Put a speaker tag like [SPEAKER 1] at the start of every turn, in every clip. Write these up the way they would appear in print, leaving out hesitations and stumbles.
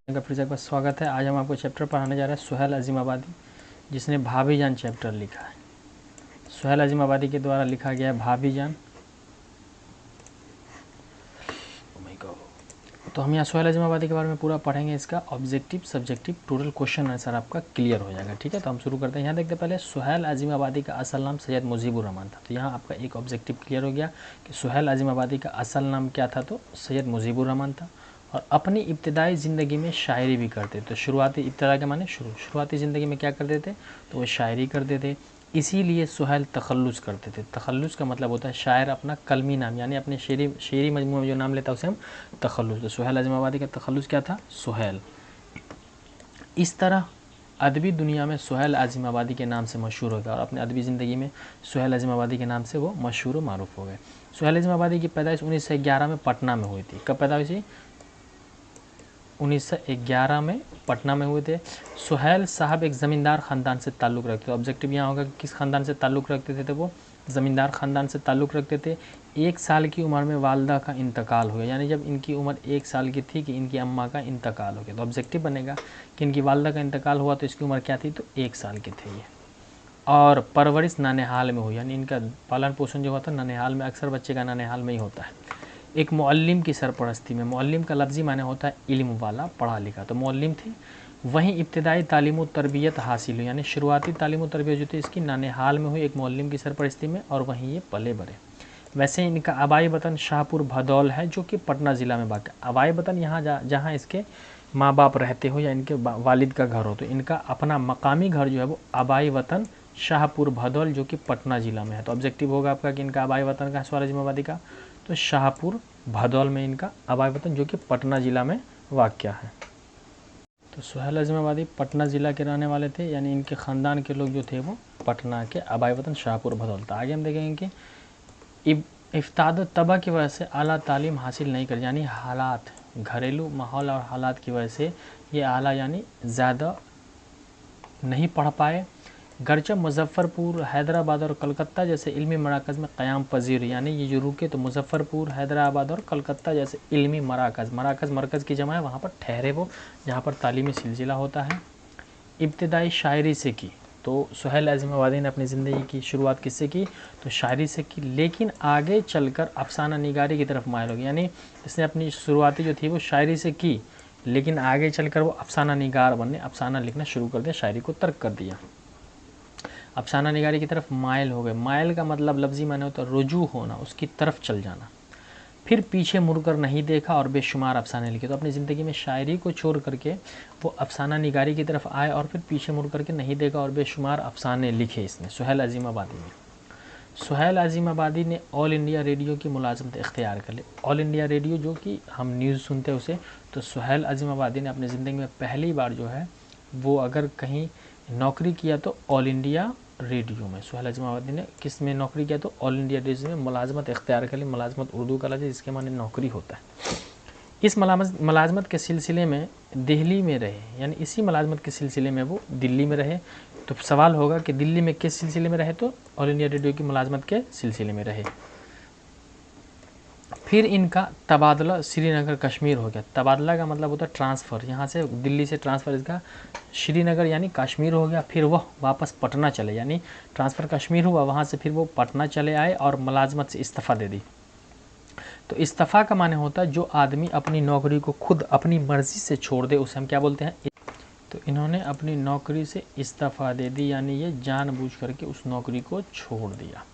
[SPEAKER 1] का फिर से एक बार स्वागत है। आज हम आपको चैप्टर पढ़ाने जा रहे हैं सुहेल अजीमाबादी, जिसने भाभीजान चैप्टर लिखा है। सुहेल अजीमाबादी के द्वारा लिखा गया है भाभीजान। तो हम यहाँ सुहेल अजीमाबादी के बारे में पूरा पढ़ेंगे। इसका objective subjective total question answer आपका क्लियर हो जाएगा। ठीक है, तो हम शुरू करते हैं। यहाँ देखते पहले सुहेल अजीमाबादी का असल नाम सैयद मुजीबुर रहमान था। तो यहाँ आपका एक ऑब्जेक्टिव क्लियर हो गया कि सुहेल अजीमाबादी का असल नाम क्या था, तो सैयद मुजीबुर रहमान था। और अपनी इब्तदाई ज़िंदगी में शायरी भी करते। तो शुरुआती इब्तदा के माने शुरुआती ज़िंदगी में क्या करते थे, तो वो शायरी करते थे। इसीलिए सुहेल तखल्लुस करते थे। तखल्लुस का मतलब होता है शायर अपना कलमी नाम यानी अपने शेरी मजमू में जो नाम लेता है उसे हम तखल्लुस। तो सुहेल अजीमाबादी का तखल्लुस क्या था, सुहेल। इस तरह अदबी दुनिया में सुहेल अजीमाबादी के नाम से मशहूर हो गया और अपने अदबी ज़िंदगी में सुहेल अजीमाबादी के नाम से वो मशहूर व मारूफ हो गए। सुहेल अजीमाबादी की पैदाइश 1911 में पटना में हुई थी। कब पैदा हुई थी, 1911 में पटना में हुए थे। सुहेल साहब एक ज़मींदार ख़ानदान से ताल्लुक़ रखते थे। ऑब्जेक्टिव यहाँ होगा कि किस ख़ानदान से ताल्लुक़ रखते थे, तो वो ज़मींदार ख़ानदान से ताल्लुक़ रखते थे। 1 साल की उम्र में वालदा का इंतकाल हुआ, यानी जब इनकी उम्र 1 साल की थी कि इनकी अम्मा का इंतकाल हो गया। तो ऑब्जेक्टिव बनेगा कि इनकी वालदा का इंतकाल हुआ तो इसकी उम्र क्या थी, तो 1 साल की थे ये। और परवरिश ननिहाल में हुई, यानी इनका पालन पोषण जो होता है ननिहाल में, अक्सर बच्चे का ननिहाल में ही होता है। एक मुअल्लिम की सरपरस्ती में, मुअल्लिम का लफ्ज़ी माने होता है इल्म वाला, पढ़ा लिखा, तो मुअल्लिम थे। वहीं इब्तदाई तालीम व तरबियत हासिल हुई, यानी शुरुआती तालीम व तरबियत जो थी इसकी नानेहाल में हुई एक मुअल्लिम की सरपरस्ती में, और वहीं ये पले बड़े। वैसे इनका आबाई वतन शाहपुर भदौल है, जो कि पटना ज़िला में वाक़। आबाई वतन यहाँ जहाँ इसके माँ बाप रहते हो या इनके वालिद का घर हो, तो इनका अपना मकामी घर जो है वो आबाई वतन शाहपुर भदौल, जो कि पटना ज़िला में है। तो ऑब्जेक्टिव होगा आपका कि इनका आबाई वतन का सुहेल अजीमाबादी का, तो शाहपुर भदौल में इनका आबाई वतन, जो कि पटना ज़िला में वाक़या है। तो सुहेल अजीमाबादी पटना ज़िला के रहने वाले थे, यानी इनके ख़ानदान के लोग जो थे वो पटना के, आबाई वतन शाहपुर भदौल था। आगे हम देखेंगे कि इफ्ताद तबा की वजह से आला तालीम हासिल नहीं कर, यानी हालात, घरेलू माहौल और हालात की वजह से ये आला यानी ज़्यादा नहीं पढ़ पाए। गर्चा मुजफ्फ़रपुर, हैदराबाद और कलकत्ता जैसे इल्मी मराकज़ में क़याम पजीर, यानी ये जो रुके तो मुजफ्फ़रपुर, हैदराबाद और कलकत्ता जैसे इल्मी मराकज़, मरकज़ की जमा है, वहाँ पर ठहरे वो, जहाँ पर तालीमी सिलसिला होता है। इब्तदाई शायरी से की, तो सुहेल अजीमाबादी ने अपनी ज़िंदगी की शुरुआत किससे की, तो शायरी से की, लेकिन आगे चलकर अफसाना निगारी की तरफ मायल हो गई। यानी इसने अपनी शुरुआती जो थी वो शायरी से की, लेकिन आगे चलकर वो अफसाना निगार बनने, अफसाना लिखना शुरू कर दिया, शायरी को तर्क कर दिया, अफसाना निगारी की तरफ मायल हो गए। मायल का मतलब लफ्ज़ी माने होता है रुजू होना, उसकी तरफ चल जाना। फिर पीछे मुड़कर नहीं देखा और बेशुमार अफसाने लिखे। तो अपनी ज़िंदगी में शायरी को छोड़ करके वो अफसाना निगारी की तरफ आए और फिर पीछे मुड़ करके नहीं देखा और बेशुमार अफसाने लिखे इसने, सुहेल अजीमाबादी ने। सुहेल अजीमाबादी ने ऑल इंडिया रेडियो की मुलाजमत इख्तियार कर ली। ऑल इंडिया रेडियो जो कि हम न्यूज़ सुनते हैं उसे, तो सुहेल अजीमाबादी ने अपनी ज़िंदगी में पहली बार जो है वो अगर कहीं नौकरी किया तो ऑल इंडिया रेडियो में। सुहेल अजीमाबादी ने किस में नौकरी किया, तो ऑल इंडिया रेडियो में मुलाजमत इख्तियार कर ली। मुलाजमत उर्दू का लफ्ज़ है जिसके माने नौकरी होता है। इस मुलाजमत के सिलसिले में दिल्ली में रहे, यानी इसी मुलाजमत के सिलसिले में वो दिल्ली में रहे। तो सवाल होगा कि दिल्ली में किस सिलसिले में रहे, तो ऑल इंडिया रेडियो की मुलाजमत के सिलसिले में रहे। फिर इनका तबादला श्रीनगर कश्मीर हो गया। तबादला का मतलब होता है ट्रांसफ़र, यहाँ से दिल्ली से ट्रांसफ़र इसका श्रीनगर यानी कश्मीर हो गया। फिर वह वापस पटना चले, यानी ट्रांसफ़र कश्मीर हुआ, वहाँ से फिर वो पटना चले आए और मुलाजमत से इस्तीफ़ा दे दी। तो इस्तीफ़ा का माने होता है जो आदमी अपनी नौकरी को खुद अपनी मर्ज़ी से छोड़ दे, उसे हम क्या बोलते हैं। तो इन्होंने अपनी नौकरी से इस्तीफ़ा दे दी, यानी ये जानबूझ करके उस नौकरी को छोड़ दिया।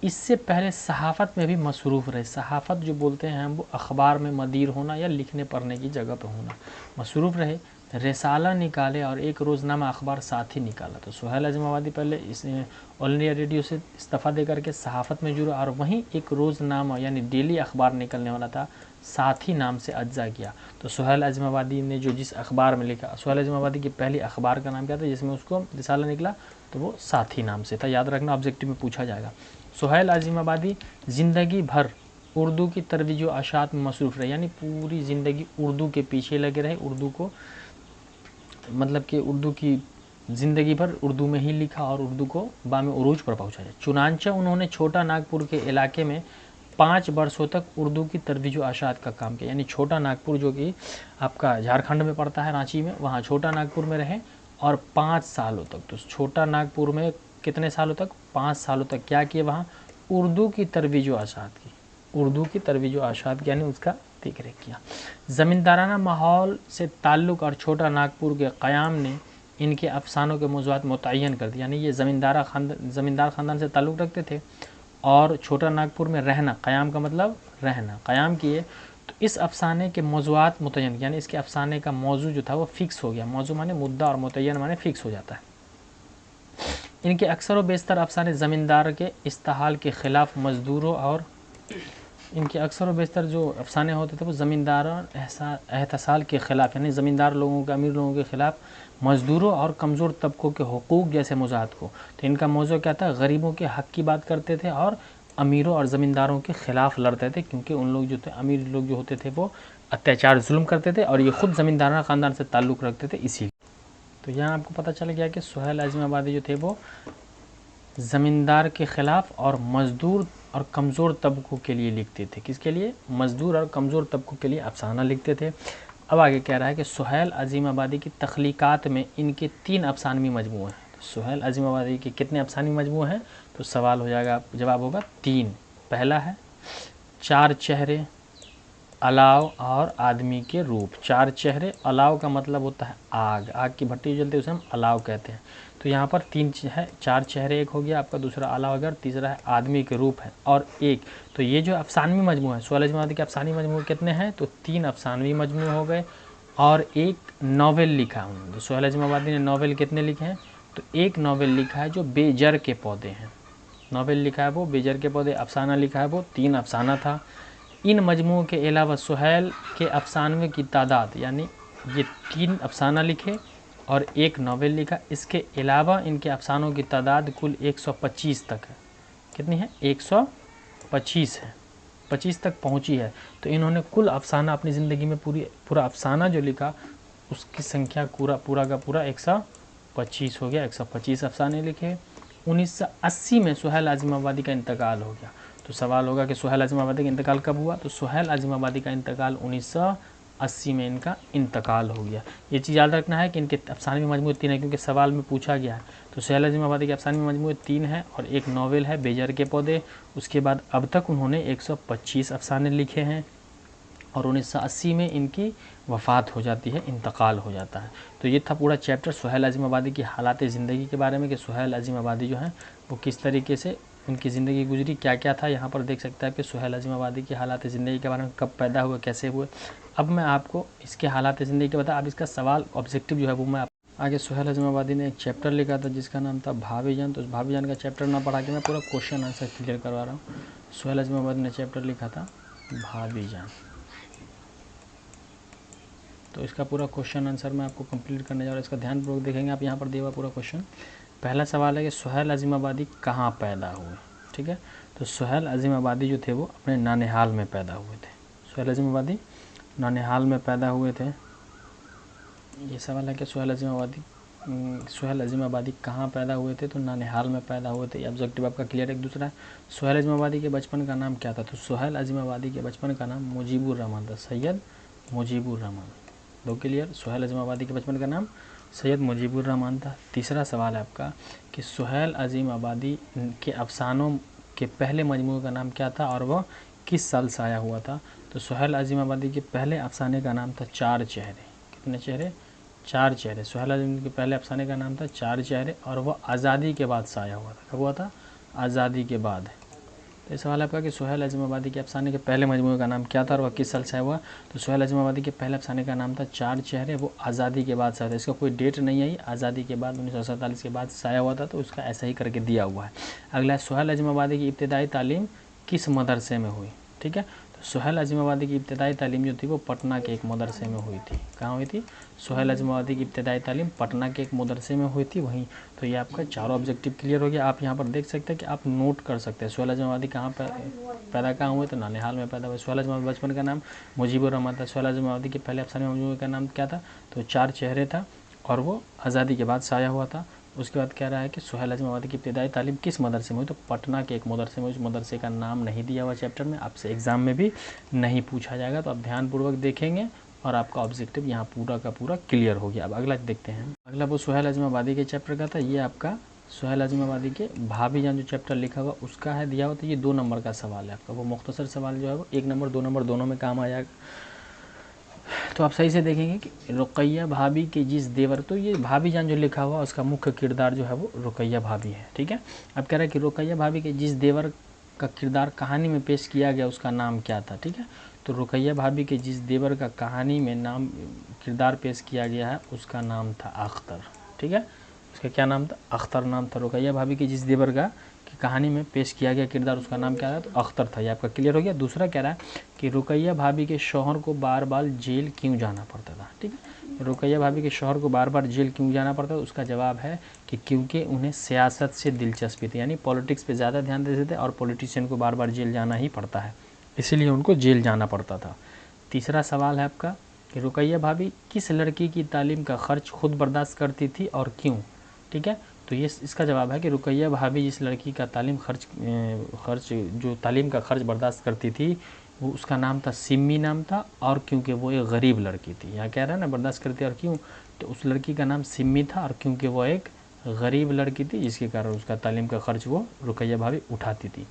[SPEAKER 1] इससे पहले सहाफ़त में भी मसरूफ़ रहे। सहाफ़त जो बोलते हैं हम, वो अखबार में मदीर होना या लिखने पढ़ने की जगह पर होना, मसरूफ़ रहे। रिसाला निकाले और एक रोज़नामा अखबार साथ ही निकाला। तो सुहेल अजीमाबादी पहले इस ऑल इंडिया रेडियो से इस्तीफ़ा दे करके सहाफ़त में जुड़ा और वहीं एक रोज़नामा यानी डेली अखबार निकलने वाला था, साथी नाम से अज्जा किया। तो सुहेल अजीमाबादी ने जो जिस अखबार में लिखा, सुहेल अजीमाबादी की पहली अखबार का नाम क्या था जिसमें उसको रिसाला निकला, तो वो साथी नाम से था। याद रखना, ऑब्जेक्टिव में पूछा जाएगा। सुहेल अजीमाबादी ज़िंदगी भर उर्दू की तरवीज व अशात में मसरूफ़ रहे, यानी पूरी ज़िंदगी उर्दू के पीछे लगे रहे। उर्दू को मतलब कि उर्दू की ज़िंदगी भर उर्दू में ही लिखा और उर्दू को बामे उरूज पर पहुँचाया। चुनांचे उन्होंने छोटा नागपुर के इलाके में 5 वर्षों तक उर्दू की तरवीज व अशात का काम किया। यानी छोटा नागपुर जो कि आपका झारखंड में पड़ता है, रांची में, वहाँ छोटा नागपुर में रहे और 5 सालों तक। तो छोटा नागपुर में कितने सालों तक? 5 सालों तक क्या किए? वहाँ उर्दू की तरवीज व अशात की, उर्दू की तरवीज व अशात की, यानी उसका देख रेख किया। ज़मींदाराना माहौल से ताल्लुक़ और छोटा नागपुर के क़याम ने इनके अफसानों के मौज़ूआत मुतय्यन कर दिया। यानी ये ज़मींदार ख़ानदान से ताल्लुक़ रखते थे और छोटा नागपुर में रहना, क़याम का मतलब रहना, क़याम किए, तो इस अफसाने के मौज़ूआत मुतय्यन, यानी इसके अफसाने का मौजू जो था वो फ़िक्स हो गया। मौजू माने मुद्दा और मुतय्यन माने फ़िक्स हो जाता है। इनके अक्सर व बेशतर अफसाने ज़मींदार के इस्तेहाल के ख़िलाफ़ मज़दूरों और इनके अक्सर व बेशतर जो अफसाने होते थे वो ज़मींदार एहतसाल के ख़िलाफ़, यानी ज़मींदार लोगों के, अमीर लोगों के ख़िलाफ़ मज़दूरों और कमज़ोर तबकों के हुकूक जैसे मौज़ूआत को। तो इनका मौज़ू क्या था? गरीबों के हक़ की बात करते थे और अमीरों और ज़मींदारों के ख़िलाफ़ लड़ते थे, क्योंकि उन लोग जो थे, अमीर लोग जो होते थे वो अत्याचार जुल्म करते थे और ये ख़ुद ज़मींदाराना ख़ानदान से ताल्लुक़ रखते थे। इसीलिए तो यहाँ आपको पता चल गया कि सुहेल आज़िमाबादी जो थे वो ज़मींदार के ख़िलाफ़ और मज़दूर और कमज़ोर तबकों के लिए लिखते थे। किसके लिए? मज़दूर और कमज़ोर तबकों के लिए अफसाना लिखते थे। अब आगे कह रहा है कि सुहेल आज़िमाबादी की तख्लीक़ात में इनके 3 अफसानवी मजमू हैं। तो सुहेल आज़िमाबादी के कितने अफसानवी मजमू हैं? तो सवाल हो जाएगा, जवाब होगा 3। पहला है 4 चेहरे, अलाव और आदमी के रूप। 4 चेहरे, अलाव का मतलब होता है आग, आग की भट्टी जलती है उसे हम अलाव कहते हैं। तो यहाँ पर 3 है, 4 चेहरे एक हो गया आपका, दूसरा अलाव हो गया, तीसरा है आदमी के रूप है और एक। तो ये जो अफसानवी मजमू है, सुहेल आज़िमाबादी के अफसानवी मजमू कितने हैं? तो 3 अफसानवी मजमू हो गए और एक नावल लिखा उन्होंने। तो सुहेल आज़िमाबादी ने नावल कितने लिखे हैं? तो एक नावल लिखा है जो बेजर के पौधे हैं, नावल लिखा है वो बेजर के पौधे। अफसाना लिखा है वो 3 अफसाना था। इन मजमू के अलावा सुहेल के अफसानवे की तादाद, यानी ये 3 अफसाना लिखे और एक नावल लिखा, इसके अलावा इनके अफसानों की तादाद कुल 125 तक है। कितनी है? 125 है, 25 तक पहुंची है। तो इन्होंने कुल अफसाना अपनी ज़िंदगी में पूरा अफसाना जो लिखा उसकी संख्या पूरा का पूरा 125 हो गया। 125 अफसाने लिखे। 1980 में सुहेल आज़िमाबादी का इंतकाल हो गया। तो सवाल होगा कि सुहेल आज़िमाबादी का इंतकाल कब हुआ? तो सुहेल आज़िमाबादी का इंतकाल 1980 में इनका इंतकाल हो गया। ये चीज़ याद रखना है कि इनके अफसानवी मजमू 3 है, क्योंकि सवाल में पूछा गया है। तो सुहेल आज़िमाबादी के अफसानवी मजमू 3 है और एक नावल है बेजर के पौधे। उसके बाद अब तक उन्होंने 125 अफसाने लिखे हैं और 1980 में इनकी वफ़ात हो जाती है, इंतकाल हो जाता है। तो ये था पूरा चैप्टर सुहेल आज़िमाबादी की हालात ज़िंदगी के बारे में, कि सुहेल आज़िमाबादी जो हैं वो किस तरीके से उनकी ज़िंदगी गुजरी, क्या क्या था। यहाँ पर देख सकता है कि सुहेल आज़िमाबादी की हालात ज़िंदगी के बारे में, कब पैदा हुए, कैसे हुए। अब मैं आपको इसके हालात ज़िंदगी के बता, अब इसका सवाल ऑब्जेक्टिव जो है वो मैं आगे। सुहेल आज़िमाबादी ने एक चैप्टर लिखा था जिसका नाम था भाभी-जान। तो उस भाभी-जान का चैप्टर ना पढ़ा के मैं पूरा क्वेश्चन आंसर क्लियर करवा रहा हूँ। सुहेल आज़िमाबादी ने चैप्टर लिखा था भाभी-जान। तो इसका पूरा क्वेश्चन आंसर मैं आपको कंप्लीट करने जा रहा हूँ। इसका ध्यानपूर्वक देखेंगे आप। यहाँ पर दिया हुआ पूरा क्वेश्चन। पहला सवाल है कि सुहेल आज़िमाबादी कहाँ पैदा हुए? ठीक है, तो सुहेल आज़िमाबादी जो थे वो अपने नानिहाल में पैदा हुए थे। सुहेल आज़िमाबादी नानिहाल में पैदा हुए थे। ये सवाल है कि सुहेल आज़िमाबादी कहाँ पैदा हुए थे? तो नानिहाल में पैदा हुए थे। ऑब्जेक्टिव आपका क्लियर है। एक दूसरा है, सुहेल आज़िमाबादी के बचपन का नाम क्या था? तो सुहेल आज़िमाबादी के बचपन का नाम मुजीबुर रहमान था, सैयद मुजीबुर रहमान। दो क्लियर। सुहेल आज़िमाबादी के बचपन का नाम सैयद मुजीबुर रहमान था। तीसरा सवाल है आपका कि सुहेल आज़िमाबादी के अफसानों के पहले मजमू का नाम क्या था और वह किस साल शाया हुआ था? तो सुहेल आज़िमाबादी के पहले अफसाने का नाम था 4 चेहरे। कितने चेहरे? 4 चेहरे। सुहेल आज़िमाबादी के पहले अफसाने का नाम था 4 चेहरे और वह आज़ादी के बाद शाया हुआ था। कब हुआ था? आज़ादी के बाद। तो सवाल है आपका कि सुहेल आज़िमाबादी के अफसाने के पहले मजमूए का नाम क्या था और वह किस साल शाया हुआ? तो सुहेल आज़िमाबादी के पहले अफसाने का नाम था 4 चेहरे, वो आज़ादी के बाद शाया था। इसका कोई डेट नहीं आई, आज़ादी के बाद 1947 के बाद शाया हुआ था, तो उसका ऐसा ही करके दिया हुआ है। अगला है, सुहेल आज़िमाबादी की इब्तिदाई तालीम किस मदरसे में हुई? ठीक है, तो सुहेल आज़िमाबादी की इब्तिदाई तालीम जो थी वो पटना के एक मदरसे में हुई थी। कहाँ हुई थी? सुहेल आज़िमाबादी की इब्तिदाई तालीम पटना के एक मदरसे में हुई थी वहीं। तो ये आपका चारों ऑब्जेक्टिव क्लियर हो गया। आप यहाँ पर देख सकते हैं कि आप नोट कर सकते हैं सुहेल आज़िमाबादी कहाँ पैदा कहाँ हुए? तो नानिहाल में पैदा हुए। सुहेल आज़िमाबादी बचपन का नाम मुजीबुर रहमान था। सुहेल आज़िमाबादी के पहले अफसाने मजमूए का नाम क्या था? तो 4 चेहरे था और वो आज़ादी के बाद शाया हुआ था। उसके बाद कह रहा है कि सुहेल अज़ीमाबादी की इब्तिदाई तालीम किस मदरसे में हुई, तो पटना के एक मदरसे में। उस मदरसे का नाम नहीं दिया हुआ चैप्टर में, आपसे एग्ज़ाम में भी नहीं पूछा जाएगा। तो आप ध्यानपूर्वक देखेंगे और आपका ऑब्जेक्टिव यहाँ पूरा का पूरा क्लियर हो गया। अब अगला देखते हैं। अगला वो सुहेल अज़ीमाबादी के चैप्टर का था। ये आपका सुहेल अज़ीमाबादी के भाभी जान जो चैप्टर लिखा हुआ उसका है दिया हुआ। तो ये 2 नंबर का सवाल है आपका। वो मुख्तसर सवाल जो है वो 1 नंबर 2 नंबर दोनों में काम आ जाएगा। तो आप सही से देखेंगे कि रुकैया भाभी के जिस देवर, तो ये भाभी जान जो लिखा हुआ उसका मुख्य किरदार जो है वो रुकैया भाभी है। ठीक है, अब कह रहा है कि रुकैया भाभी के जिस देवर का किरदार कहानी में पेश किया गया उसका नाम क्या था। ठीक है, तो रुकैया भाभी के जिस देवर का कहानी में नाम किरदार पेश किया गया है उसका नाम था अख्तर। ठीक है, उसका क्या नाम था, अख्तर नाम था। रुकैया भाभी के जिस देवर का की कहानी में पेश किया गया किरदार उसका नाम क्या था, तो अख्तर था। ये आपका क्लियर हो गया। दूसरा कह रहा है कि रुकैया भाभी के शौहर को बार बार जेल क्यों जाना पड़ता था। ठीक है, रुकैया भाभी के शौहर को बार बार जेल क्यों जाना पड़ता था, उसका जवाब है कि क्योंकि उन्हें सियासत से दिलचस्पी थी, यानी पॉलिटिक्स पे ज़्यादा ध्यान देते थे और पॉलिटिशियन को बार बार जेल जाना ही पड़ता है, इसीलिए उनको जेल जाना पड़ता था। तीसरा सवाल है आपका कि रुकैया भाभी किस लड़की की तालीम का खर्च खुद बर्दाश्त करती थी और क्यों। ठीक है, तो ये इसका जवाब है कि रुकैया भाभी जिस लड़की का तालीम जो तालीम का खर्च बर्दाश्त करती थी वो उसका नाम था सिम्मी नाम था, और क्योंकि वो एक गरीब लड़की थी। यहाँ कह रहा है ना बर्दाश्त करती और क्यों, तो उस लड़की का नाम सिम्मी था और क्योंकि वो एक गरीब लड़की थी जिसके कारण उसका तालीम का खर्च वो रुकैया भाभी उठाती थी।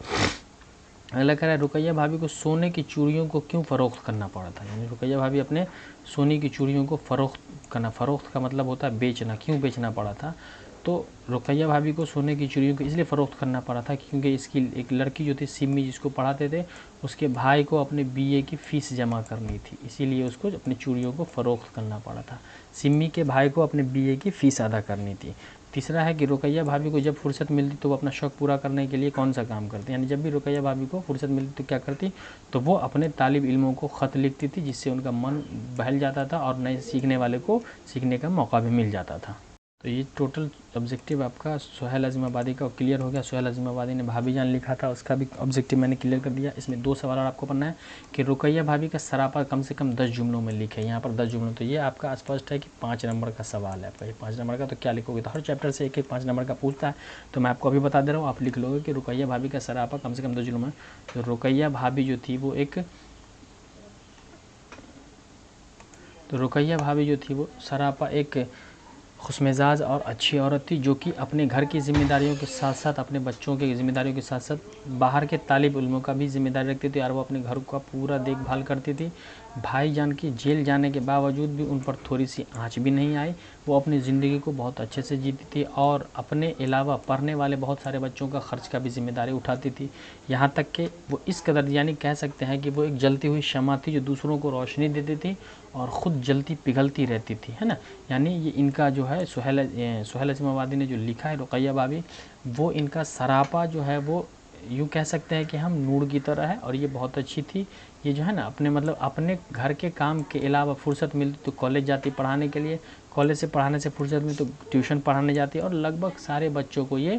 [SPEAKER 1] अगला कह रहा है रुकैया भाभी को सोने की चूड़ियों को क्यों फ़रोख्त करना पड़ा था, यानी रुकैया भाभी अपने सोने की चूड़ियों को फ़रोख्त करना, फ़रोख्त का मतलब होता है बेचना, क्यों बेचना पड़ा था। तो रुकैया भाभी को सोने की चूड़ियों को इसलिए फ़रोख्त करना पड़ा था क्योंकि इसकी एक लड़की जो थी सिम्मी जिसको पढ़ाते थे उसके भाई को अपने बीए की फ़ीस जमा करनी थी, इसीलिए उसको अपनी चूड़ियों को फ़रोख्त करना पड़ा था। सिम्मी के भाई को अपने बीए की फ़ीस अदा करनी थी। तीसरा है कि रुकैया भाभी को जब फुर्सत मिलती तो वो अपना शौक़ पूरा करने के लिए कौन सा काम करती, यानी जब भी रुकैया भाभी को फुर्सत मिलती तो क्या करती, तो वो अपने तालिब इल्मों को ख़त लिखती थी जिससे उनका मन बहल जाता था और नए सीखने वाले को सीखने का मौका भी मिल जाता था। तो ये टोटल ऑब्जेक्टिव आपका सुहेल अज़ीमाबादी का क्लियर हो गया। सुहेल अज़ीमाबादी ने भाभी जान लिखा था, उसका भी ऑब्जेक्टिव मैंने क्लियर कर दिया। इसमें 2 सवाल और आपको पढ़ना है कि रुकैया भाभी का सरापा कम से कम 10 जुमलों में लिखे। यहाँ पर 10 जुमलों, तो ये आपका स्पष्ट है कि 5 नंबर का सवाल है आपका। ये 5 नंबर का, तो क्या लिखोगे, तो हर चैप्टर से एक 5 नंबर का पूछता है, तो मैं आपको अभी बता दे रहा हूँ। आप लिख लोगे कि रुकैया भाभी का सरापा कम से कम 10 जुमलों में। तो रुकैया भाभी जो थी वो सरापा एक खुशमिजाज और अच्छी औरत थी जो कि अपने घर की ज़िम्मेदारियों के साथ साथ अपने बच्चों की ज़िम्मेदारियों के साथ साथ बाहर के तालिब इल्मों का भी ज़िम्मेदारी रखती थी और वो अपने घर का पूरा देखभाल करती थी। भाईजान की जेल जाने के बावजूद भी उन पर थोड़ी सी आँच भी नहीं आई। वो अपनी ज़िंदगी को बहुत अच्छे से जीती थी और अपने अलावा पढ़ने वाले बहुत सारे बच्चों का ख़र्च का भी ज़िम्मेदारी उठाती थी। यहाँ तक कि वो इस कदर, यानी कह सकते हैं कि वो एक जलती हुई शम्मा थी जो दूसरों को रोशनी देती थी और ख़ुद जलती पिघलती रहती थी, है ना। यानी ये इनका जो है सुहेल अज़ीमाबादी ने जो लिखा है रुकैया भाभी, वो इनका सरापा जो है वो यूँ कह सकते हैं कि हम नूर की तरह है। और ये बहुत अच्छी थी। ये जो है ना अपने घर के काम के अलावा फुर्सत मिलती तो कॉलेज जाती पढ़ाने के लिए, कॉलेज से पढ़ाने से फुर्सत मिलती तो ट्यूशन पढ़ाने जाती, और लगभग सारे बच्चों को ये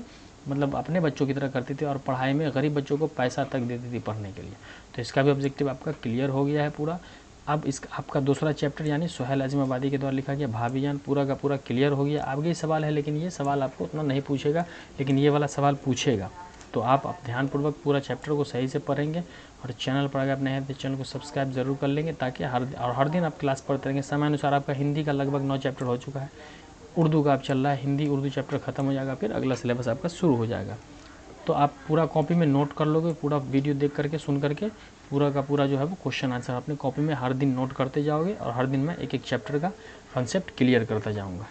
[SPEAKER 1] अपने बच्चों की तरह करती थी और पढ़ाई में गरीब बच्चों को पैसा तक देती थी पढ़ने के लिए। तो इसका भी ऑब्जेक्टिव आपका क्लियर हो गया है पूरा। अब आपका दूसरा चैप्टर यानी सुहेल अज़ीमाबादी के द्वारा लिखा गया भाभी जान पूरा का पूरा क्लियर हो गया। आगे सवाल है लेकिन ये सवाल आपको उतना नहीं पूछेगा, लेकिन ये वाला सवाल पूछेगा। तो आप ध्यानपूर्वक पूरा चैप्टर को सही से पढ़ेंगे और चैनल पर अगर आप नए हैं तो चैनल को सब्सक्राइब जरूर कर लेंगे ताकि हर दिन आप क्लास पढ़ते रहेंगे। समय अनुसार आपका हिंदी का लगभग 9 चैप्टर हो चुका है, उर्दू का आप चल रहा है, हिंदी उर्दू चैप्टर खत्म हो जाएगा, फिर अगला सिलेबस आपका शुरू हो जाएगा। तो आप पूरा कॉपी में नोट कर लोगे, पूरा वीडियो देख करके सुन करके पूरा का पूरा जो है वो क्वेश्चन आंसर अपने कॉपी में हर दिन नोट करते जाओगे और हर दिन मैं एक चैप्टर का कॉन्सेप्ट क्लियर करता जाऊँगा।